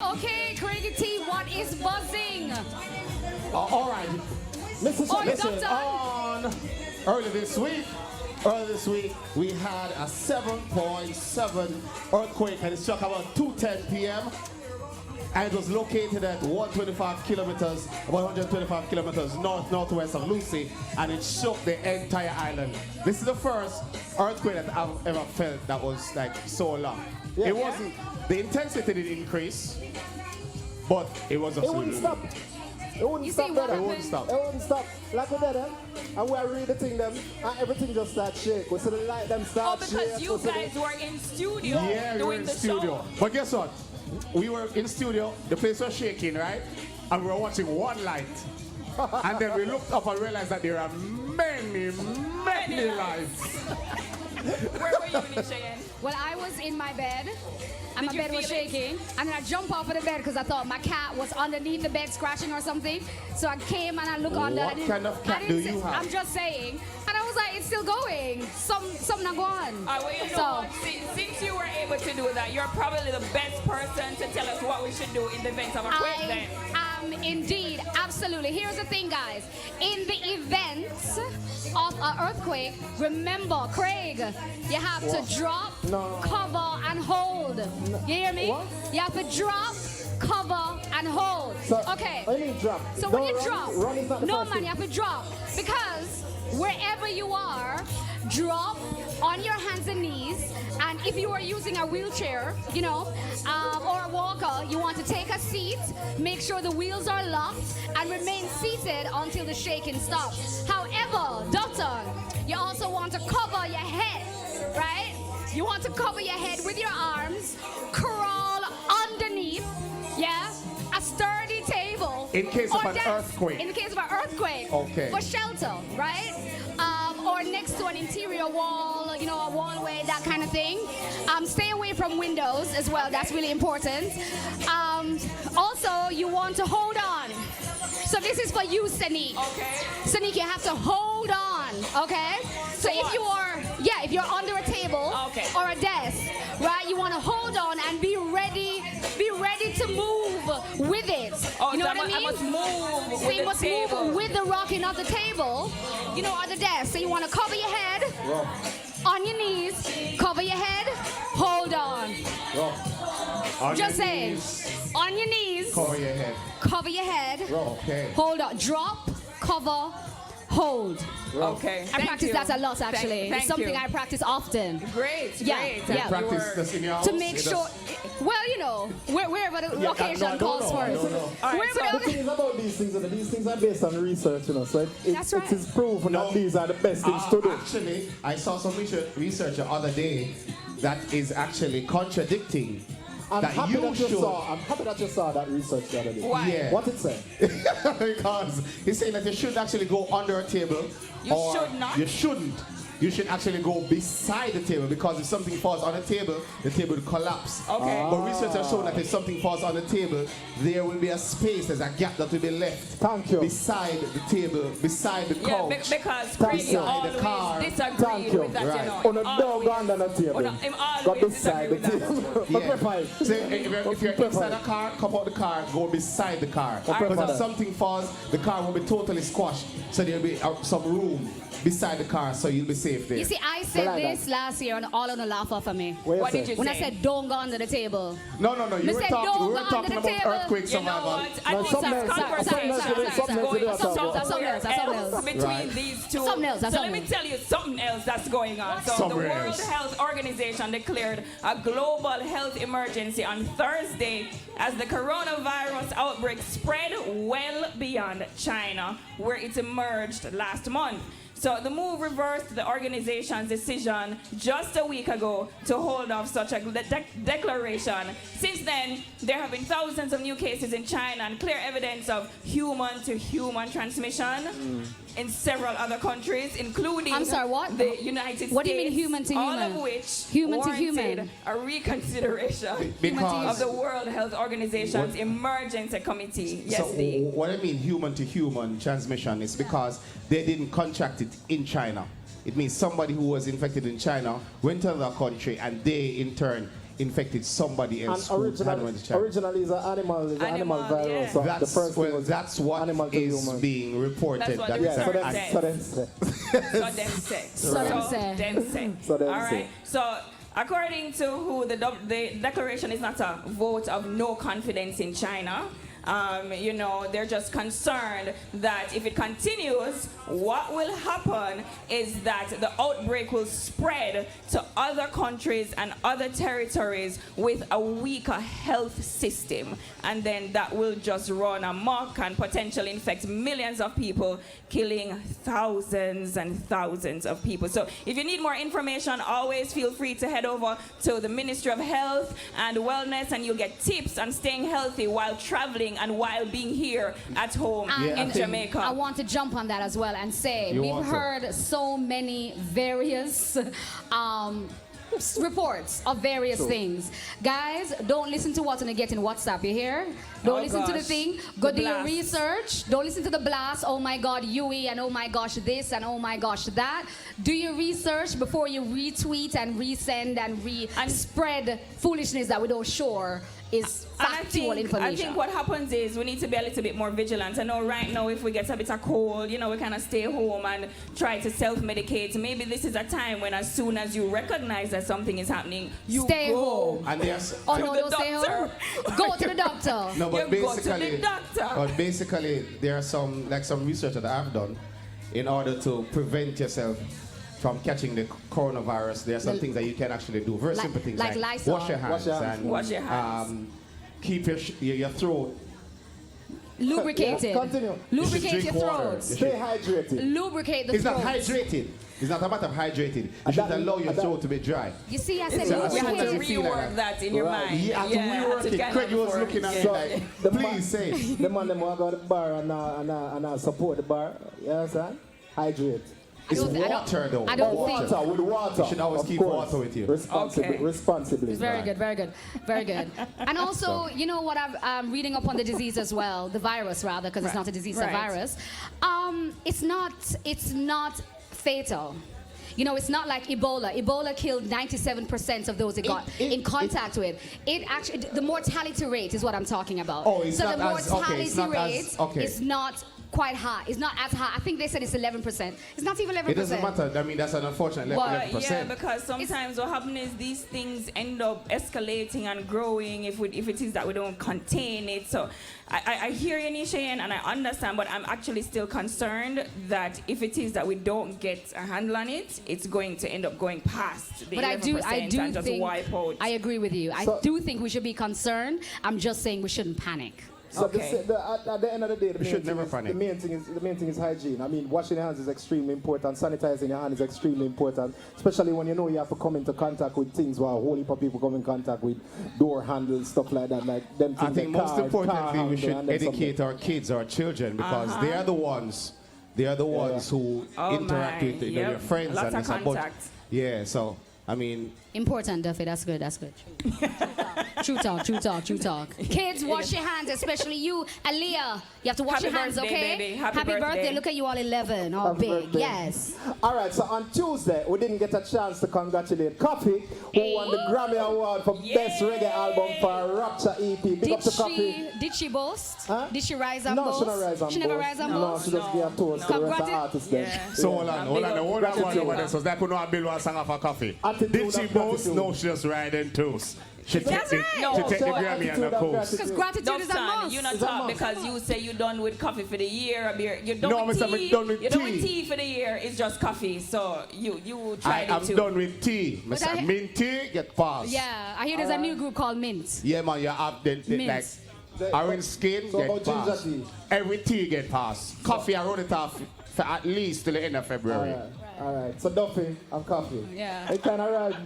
Okay, Craigie T, what is buzzing? All right. Listen, Oh, listen. Doctor. On early this week, we had a 7.7 earthquake, and it struck about 2:10 p.m. And it was located at 125 kilometers, about 125 kilometers northwest of Lucy, and it shook the entire island. This is the first earthquake that I've ever felt that was like so long. Yeah. It wasn't, the intensity didn't increase, but it was It absolutely. wouldn't stop. It wouldn't You stop, see brother. what It wouldn't stop. It wouldn't stop. Like we did, and we are reading the thing them, and everything just start shake. We see the light them Oh, start shake. because you we see guys were in studio Yeah, we were doing in the studio. show. But guess what? We were in studio, the place was shaking, right? And we were watching one light. And then we looked up and realized that there are many, many lights. Where were you, Nishayan? Well, I was in my bed, and my Did you bed was feel it? shaking. And then I jumped off of the bed because I thought my cat was underneath the bed scratching or something. So I came and I looked under. What I didn't- kind of cat I didn't do see- you have? I'm just saying. And I was like, it's still going. Something not going. Well, you know So, what? Since you were able to do that, you're probably the best person to tell us what we should do in the event of a quake then. I am indeed, absolutely. Here's the thing, guys. In the event of an earthquake, remember, Craig, you have What? to drop, No. cover, and hold. You hear me? What? You have to drop, cover, and hold. So, Okay. I mean drop. So Don't when you run, drop, run is not the no first man, thing. you have to drop. Because wherever you are, drop on your hands and knees. And if you are using a wheelchair, or a walker, you want to take a seat, make sure the wheels are locked, and remain seated until the shaking stops. However, doctor, you also want to cover your head, right? You want to cover your head with your arms, crawl underneath, yeah? A sturdy table. In case of or an desk, earthquake. In the case of an earthquake. Okay. For shelter, right? Or next to an interior wall, a wallway, that kind of thing. Stay away from windows as well. That's really important. Also, you want to hold on. So this is for you, Saniq. Okay. Saniq, you have to hold on, okay? So if what? you're under a table Okay. or a desk, right, you want to hold on and be ready to move with it. Oh, You know so what I mean? I must move So with you the must table. move with the rocking of the table, or the desk. So you want to cover your head, on your knees, cover your head, hold on. On Just your saying. knees, On your knees, cover your head. cover your head, Okay. hold on. Drop, cover, hold. Okay. I practice that a lot, actually. Thank It's something you. I practice often. Great, Yeah, great. yeah. You Practice were- this in your house. To make It sure, does- wherever the Yeah, occasion no, I don't calls know, for I it. don't know. All right, Wherever so- the The thing is about these things are based on research, So That's right. it is proven No. that these are the best things to do. Actually, I saw some research the other day that is actually contradicting I'm that happy you that you should. saw. I'm happy that you saw that research the other day. Why? Yeah. What it said? Because he's saying that you should actually go under a table. You or should not? You shouldn't. You should actually go beside the table, because if something falls on the table will collapse. Okay. But research has shown that if something falls on the table, there will be a space, there's a gap that will be left Thank you. beside the table, beside the Yeah, couch. because Thank Craig you. always The car. disagreed Thank you. with that, Right. On a dog under the table. Oh, no, him always Got beside the disagree with table. Yeah. I prefer it. So if you're Prefer inside it. a car, come out the car, go beside the car. prefer Because if that. something falls, the car will be totally squashed. So there'll be some room beside the car, so you'll be safe there. You see, I said I like this that. last year and all on the laugh off of me. What did you When I say? said don't go under the table. No, you Me were said talking, don't we were go under talking the about table. earthquake You know survival. what? I No, think something that else, conversation something else, is something else, going something else, somewhere something else. else between Right. these two. Something else, So let something me else. tell you something else that's going on. So the Somewhere World else. Health Organization declared a global health emergency on Thursday as the coronavirus outbreak spread well beyond China, where it emerged last month. So the move reversed the organization's decision just a week ago to hold off such a declaration. Since then, there have been thousands of new cases in China and clear evidence of human-to-human transmission in several other countries, including I'm sorry, what? the United States. What do you mean human to All human? of which Human to warranted human. a reconsideration Because of the World Health Organization's What? emergency committee So yesterday. what I mean human to human transmission is because they didn't contract it in China. It means somebody who was infected in China went to another country and they in turn infected somebody And else. who had went to China. originally is an animal Animal, virus. yeah. So the That's, first thing well, was that's what animal to is human. being reported. That's what that the it's Yeah, an so research then, says. so then say. So them say. So them say. them say. So them All say. right. So according to who the declaration is not a vote of no confidence in China. You know, they're just concerned that if it continues, what will happen is that the outbreak will spread to other countries and other territories with a weaker health system. And then that will just run amok and potentially infect millions of people, killing thousands and thousands of people. So if you need more information, always feel free to head over to the Ministry of Health and Wellness, and you'll get tips on staying healthy while traveling and while being here at home And Yeah, I in think- Jamaica. I want to jump on that as well and say You we've want to? heard so many various reports of various things. Guys, don't listen to what's gonna get in WhatsApp, you hear? Don't Oh, listen to the gosh. thing. Go The do your blast. research. Don't listen to the blast. Oh my God, Yui, and oh my gosh, this, and oh my gosh, that. Do your research before you retweet and resend and spread foolishness that we don't sure is And factual I information. think what happens is we need to be a little bit more vigilant. I know right now if we get a bit of cold, you know, we kind of stay home and try to self-medicate. Maybe this is a time when as soon as you recognize that something is happening, you Stay go. home. And there's Oh To no, the don't stay home. doctor. Go to the doctor. no, but You go to the basically, doctor. but basically, there are some research that I've done in order to prevent yourself from catching the coronavirus. There are some things that you can actually do. Very Like- simple things like Lysol. wash your hands Wash your hands. and Wash your hands. keep your throat. Lubricate Yeah, it. continue. Lubricate drink your water. throats. Stay hydrated. Lubricate the It's not throat. hydrated. It's not a matter of hydrated. You And should that- allow your and that- throat to be dry. You see, I said So We have to Sometimes you lubricate. feel like rework that in your Right. mind. Yeah, I have to rework it. kind Craig of was work looking at it. me So, like, the please say. The man them want to go to the bar and support the bar. You understand? Hydrate. It's don't- I don't- water though. I don't water. think- With water. You should always of keep course. water with you. Responsibly. Okay. Responsibly. It's very good, very good, very good. And also, you know what I'm reading up on the disease as well, the virus rather, because it's not a disease, it's a Right. virus. It's not fatal. You know, it's not like Ebola. Ebola killed 97% of those it got in contact with. It actually, the mortality rate is what I'm talking about. Oh, it's so not the as- mortality okay, it's not rate as- okay. is not quite high. It's not as high. I think they said it's 11%. It's not even 11%. It doesn't matter. I mean, that's an unfortunate Well, 11%. Yeah, because sometimes what happens is these things end up escalating and growing if it is that we don't contain it. So I hear you, Nishayan, and I understand, but I'm actually still concerned that if it is that we don't get a handle on it, it's going to end up going past the But I 11% do and just think wipe out. I agree with you. I So- do think we should be concerned. I'm just saying we shouldn't panic. So Okay. at the end of the day, We should never the panic. main thing is hygiene. I mean, washing your hands is extremely important. Sanitizing your hands is extremely important, especially when you know you have to come into contact with things where a whole heap of people come in contact with door handles, stuff like that. Like them things I think like most car importantly, we handle should and then educate our kids, our children, because they are the ones. They are the ones who Oh interact my, with yep. their friends Lots and of it's about- contact. Yeah, so I mean, Important, Duffy. That's good. That's good. True talk. True talk. True talk. Kids, wash your hands, especially you, Aaliyah. You have to wash Happy your hands, birthday, okay? baby. Happy birthday. birthday. Look at you all 11, all Happy big. birthday. Yes. All right, so on Tuesday, we didn't get a chance to congratulate Coffee, who won the Grammy Award for Best Reggae Album for Rapture EP. Big up to Coffee. Did she boast? Huh? Did she rise and No, boast? she not rise and She never boast. rise and No, boast? she just gave a toast to the rest of the Congratu- artists then. Yeah. so hold on, hold on, big hold up on, gratitude. over there. So that could not build one song of a coffee. Attitude Did she of boast? gratitude. No, she just riding toast. She take That's the, right. No. she take the So Grammy and attitude the of coast. Because gratitude is a Dobson, must. you not It's a talk must. because you say you done with coffee for the year. You're done No, with Mr. tea. done with You're done with tea. tea for the year. It's just coffee. So you I tried am it too. done with tea. But Mr. I- Mint tea, get passed. Yeah, I hear there's a new group called Mint. Yeah, man, you have the like The- orange skin, So get about ginger passed. tea? Every tea get passed. Coffee, I wrote it off for at least till the end of February. All right. So Duffy and Coffee. Yeah. It kind of ride.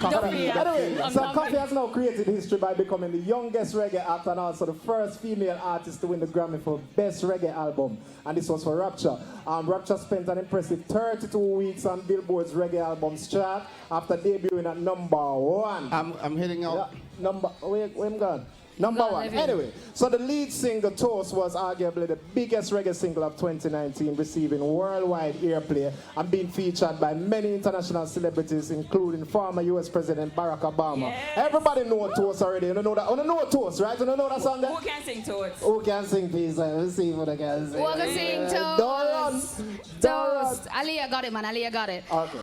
Duffy, Anyway, I'm so Duffy. Coffee has now created history by becoming the youngest reggae act and also the first female artist to win the Grammy for Best Reggae Album. And this was for Rapture. Rapture spent an impressive 32 weeks on Billboard's Reggae Albums chart after debuting at number 1. I'm heading out. Yeah, where him gone? Number God one. love you. Anyway, so the lead single, Toast, was arguably the biggest reggae single of 2019, receiving worldwide airplay and being featured by many international celebrities, including former US President Barack Obama. Yes. Everybody know Toast already. You know that? You know Toast, right? You know that song there? Who can sing to it? Who can sing, please? Let's see what I can sing. We're gonna sing Don't run. Toast. Don't run. Toast. Aliyah got it, man. Aliyah got it. Okay.